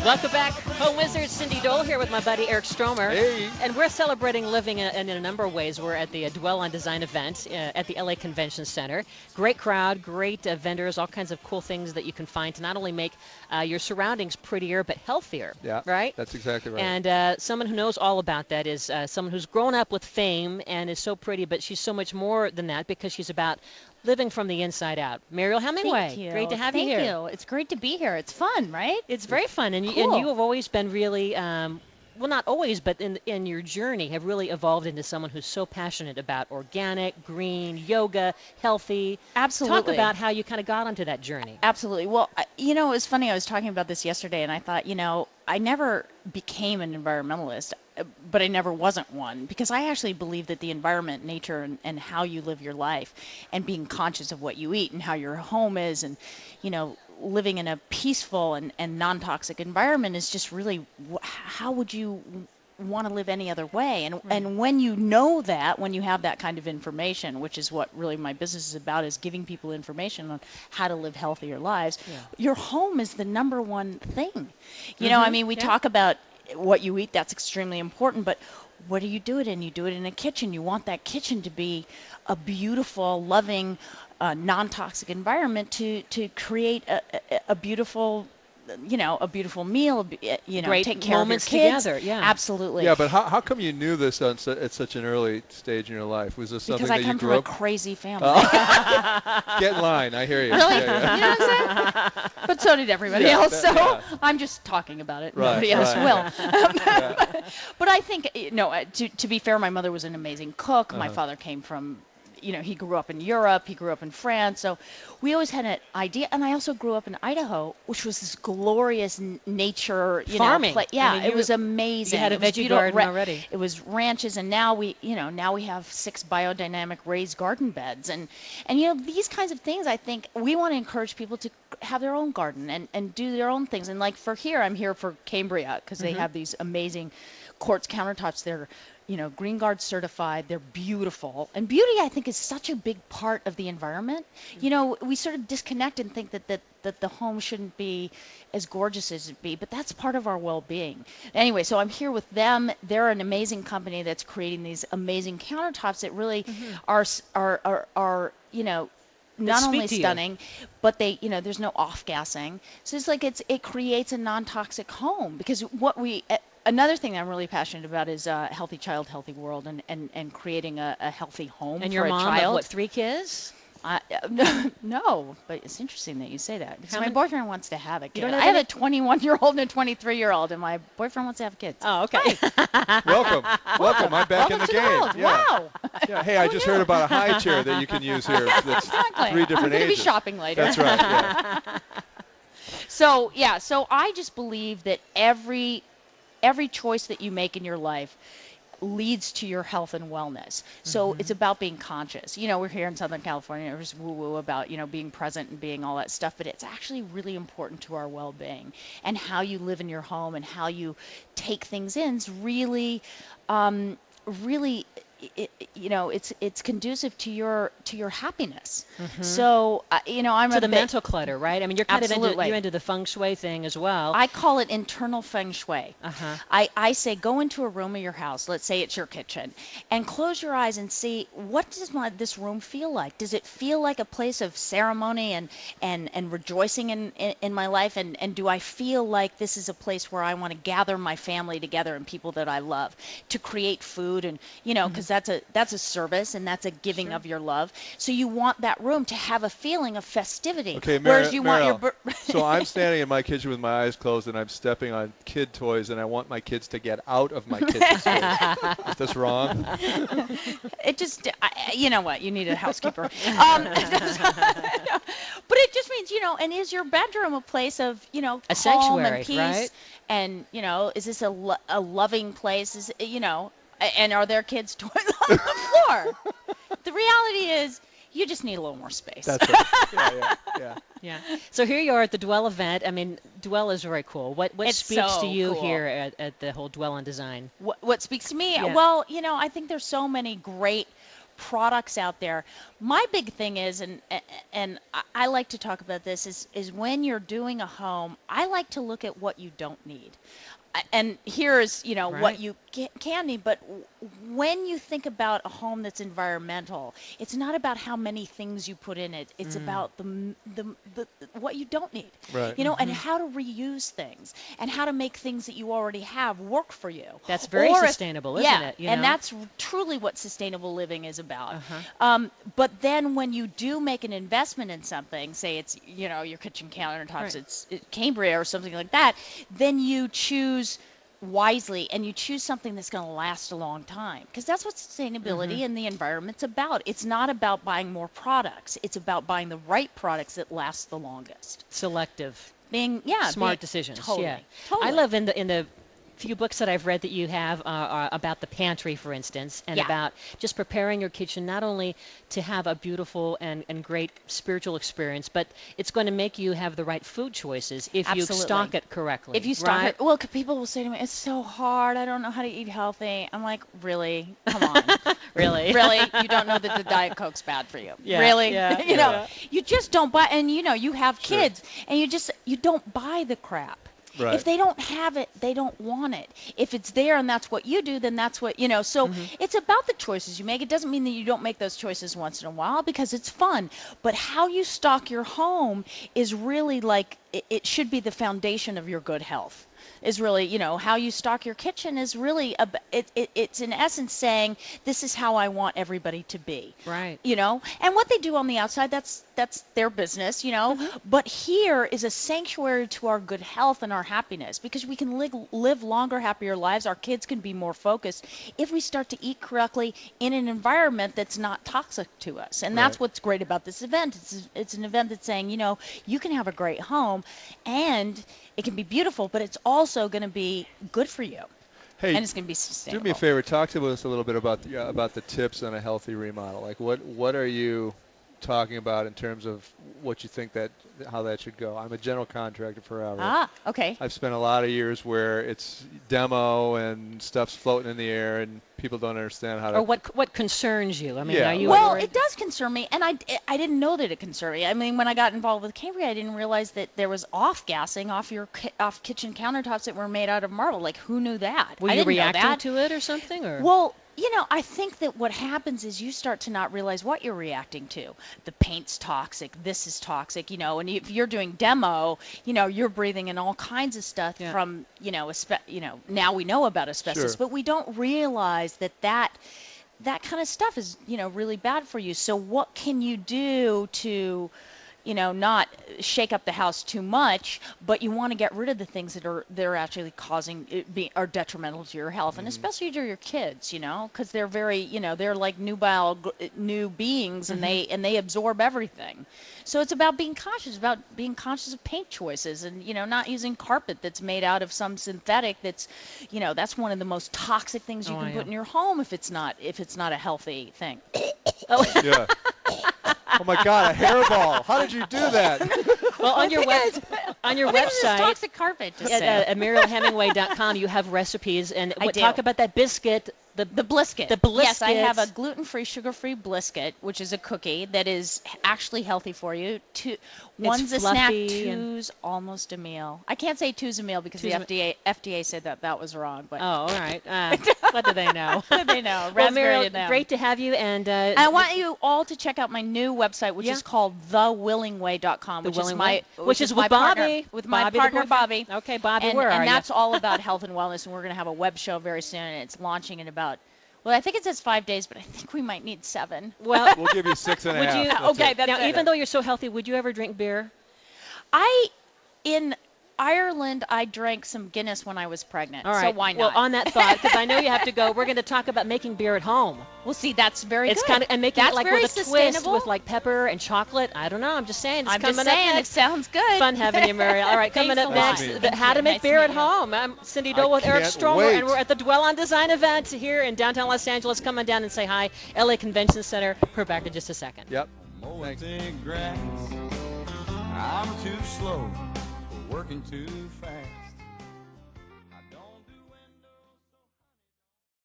Welcome back, Home Wizard. Cindy Dole here with my buddy Eric Stromer. Hey. And we're celebrating living in a number of ways. We're at the Dwell on Design event at the LA Convention Center. Great crowd, great vendors, all kinds of cool things that you can find to not only make your surroundings prettier but healthier. Yeah, right? That's exactly right. And someone who knows all about that is someone who's grown up with fame and is so pretty, but she's so much more than that because she's about living from the inside out. Mariel Hemingway. Thank you. Great to have you here. Thank you. It's great to be here. It's fun, right? It's very fun, and Cool. you have always been really, well, not always, but in your journey have really evolved into someone who's so passionate about organic, green, yoga, healthy. Absolutely. Talk about how you kind of got onto that journey. Absolutely. Well, it was funny. I was talking about this yesterday, and I thought, I never became an environmentalist, but I never wasn't one, because I actually believe that the environment, nature, and how you live your life, and being conscious of what you eat and how your home is, and, living in a peaceful and non-toxic environment is just really, how would you want to live any other way? And when you know that, when you have that kind of information, which is what really my business is about, is giving people information on how to live healthier lives, your home is the number one thing. We talk about what you eat, that's extremely important, but what do you do it in? You do it in a kitchen. You want that kitchen to be a beautiful, loving, non-toxic environment to create a beautiful, a beautiful meal, Great take care moments of your kids. together, yeah. Absolutely. Yeah, but how come you knew this at such an early stage in your life? Was this something Because I that come you from grew a up? crazy family. Get in line, I hear you. Really? Yeah, You know what I'm saying? But so did everybody Yeah, else. that- So yeah. I'm just talking about it. Right, Nobody else right. will. But I think, to be fair, my mother was an amazing cook. My father came from, he grew up in Europe. He grew up in France. So we always had an idea. And I also grew up in Idaho, which was this glorious nature, Farming. Yeah, I mean, it was amazing. You had a It was veggie beautiful. garden already. It was ranches, and now we have 6 biodynamic raised garden beds, and these kinds of things. I think we want to encourage people to have their own garden and do their own things. And like for here, I'm here for Cambria because they have these amazing quartz countertops. They're Green Guard certified. They're beautiful, and beauty, I think, is such a big part of the environment. We sort of disconnect and think that the home shouldn't be as gorgeous as it be, but that's part of our well-being. Anyway, so I'm here with them. They're an amazing company that's creating these amazing countertops that really are not only stunning, but they, there's no off-gassing. So it's like it creates a non-toxic home, because another thing that I'm really passionate about is a healthy child, healthy world, and creating a healthy home And for your a mom child. of what, 3 kids? No, but it's interesting that you say that, because How my many- boyfriend wants to have a kid. don't I have have a 21-year-old and a 23-year-old, and my boyfriend wants to have kids. Oh, okay. Welcome. I'm back in Welcome the to game. the world. Yeah. Wow. Yeah. Hey, I just heard about a high chair that you can use here. That's Exactly. 3 different I'm going to be ages. shopping later. That's right. Yeah. So I just believe that every choice that you make in your life leads to your health and wellness. So it's about being conscious. We're here in Southern California. There's woo-woo about, being present and being all that stuff, but it's actually really important to our well-being, and how you live in your home and how you take things in is really, really, it's conducive to your happiness. So, I'm To the mental clutter, right? I mean, you're kind of Absolutely. into the feng shui thing as well. I call it internal feng shui. Uh-huh. I say go into a room of your house, let's say it's your kitchen, and close your eyes and see, what does this room feel like? Does it feel like a place of ceremony and rejoicing in my life? And do I feel like this is a place where I want to gather my family together and people that I love to create food, and because that's a service, and that's a giving of your love. So you want that room to have a feeling of festivity. Okay, whereas you want Mariel, your so I'm standing in my kitchen with my eyes closed, and I'm stepping on kid toys, and I want my kids to get out of my kitchen space. Is this wrong? It just, you know what? You need a housekeeper. But it just means, and is your bedroom a place of, A calm sanctuary, and peace? right? And, is this a loving place? Is, and are there kids' toys on the floor? The reality is, you just need a little more space. That's right. Yeah. Yeah. So here you are at the Dwell event. I mean, Dwell is very cool. What It's speaks so to you cool. here at the whole Dwell on Design? What speaks to me? Yeah. Well, I think there's so many great products out there. My big thing is, and I like to talk about this, is when you're doing a home, I like to look at what you don't need. And here's, Right. what you can need, but when you think about a home that's environmental, it's not about how many things you put in it. It's about the what you don't need, Right. and how to reuse things and how to make things that you already have work for you. That's very Or if- sustainable, isn't yeah, it? and that's truly what sustainable living is about. Uh-huh. But then when you do make an investment in something, say it's your kitchen countertops, Right. it's Cambria or something like that, then you choose wisely and you choose something that's going to last a long time, because that's what sustainability and the environment's about. It's not about buying more products. It's about buying the right products that last the longest. Selective. Smart Decisions. Totally. Yeah. Totally. I love in the few books that I've read that you have about the pantry, for instance, and Yeah. about just preparing your kitchen not only to have a beautiful and great spiritual experience, but it's going to make you have the right food choices if you Absolutely. stock it correctly. If you stock right? it, well, 'cause people will say to me, "It's so hard. I don't know how to eat healthy." I'm like, "Really? Come on, Really? really? You don't know that the Diet Coke's bad for you? Yeah, Really? yeah, You just don't buy." And you have Sure. kids, and you don't buy the crap. Right. If they don't have it, they don't want it. If it's there and that's what you do, then that's what, So it's about the choices you make. It doesn't mean that you don't make those choices once in a while, because it's fun. But how you stock your home is really like, it should be the foundation of your good health. Is really, how you stock your kitchen is really, it's in essence saying, this is how I want everybody to be. Right. And what they do on the outside, that's their business, But here is a sanctuary to our good health and our happiness, because we can live longer, happier lives. Our kids can be more focused if we start to eat correctly in an environment that's not toxic to us. And that's Right. what's great about this event. It's an event that's saying, you can have a great home and it can be beautiful, but it's also going to be good for you. Hey, And it's going to be sustainable. do me a favor. Talk to us a little bit about the tips on a healthy remodel. Like, what are you talking about in terms of what you think how that should go? I'm a general contractor forever. Ah, okay. I've spent a lot of years where it's demo and stuff's floating in the air and people don't understand how to. Or what concerns you? I mean, Yeah. are you Well, worried? it does concern me, and I didn't know that it concerned me. I mean, when I got involved with Cambria, I didn't realize that there was off-gassing off your off kitchen countertops that were made out of marble. Like, who knew that? Were I you didn't know reacting that. to it or something? Or Well, I think that what happens is you start to not realize what you're reacting to. The paint's toxic. This is toxic. And if you're doing demo, you're breathing in all kinds of stuff Yeah. from, now we know about asbestos, Sure. but we don't realize that kind of stuff is, really bad for you. So what can you do to, not shake up the house too much, but you want to get rid of the things that are actually are detrimental to your health, and especially to your kids, because they're very, they're like new beings, and they absorb everything. So it's about being cautious of paint choices, and not using carpet that's made out of some synthetic that's one of the most toxic things you Oh, can I put know. in your home if it's not a healthy thing. Yeah. Oh my God, a hairball! How did you do that? well, on your This website. toxic carpet. Just At saying. MarielHemingway.com, you have recipes, and I do. talk about that biscuit. The Blisket. The Blisket. Yes, I have a gluten-free, sugar-free Blisket, which is a cookie that is actually healthy for you. One's a snack, fluffy and- two's almost a meal. I can't say two's a meal because Two's the FDA said that was wrong. But Oh, all right. What do they know? they know. Well, Raspberry Mariel, and them. great to have you. And I want you all to check out my new website, which Yeah. is called thewillingway.com, The which Willing is my Way? Which is my with partner, Bobby. with my Bobby the partner boyfriend? Bobby. Okay, Bobby, and, where are and you? that's all about health and wellness, and we're going to have a web show very soon, and it's launching in about. Well, I think it says 5 days, but I think we might need 7. Well, We'll give you 6.5. would you? That's Okay, it. that's now, it. even though you're so healthy, would you ever drink beer? In Ireland, I drank some Guinness when I was pregnant. All right. So why not? Well, on that thought, because I know you have to go, we're going to talk about making beer at home. Well, see, that's very It's good. kind of and making that's it like very with a twist sustainable. with like pepper and chocolate. I don't know. I'm just saying. It's I'm coming just up saying, it next. sounds good. Fun having you, Mariel. All right, coming Thanks up a lot. next, Nice to meet how to you. make Nice beer to at meet you. home. I'm Cindy I Dole with Eric can't Stromer, wait. and we're at the Dwell on Design event here in downtown Los Angeles. Come on down and say hi. LA Convention Center. We're back in just a second. Yep. Mowing Thanks. thick grass. I'm too slow, working too fast.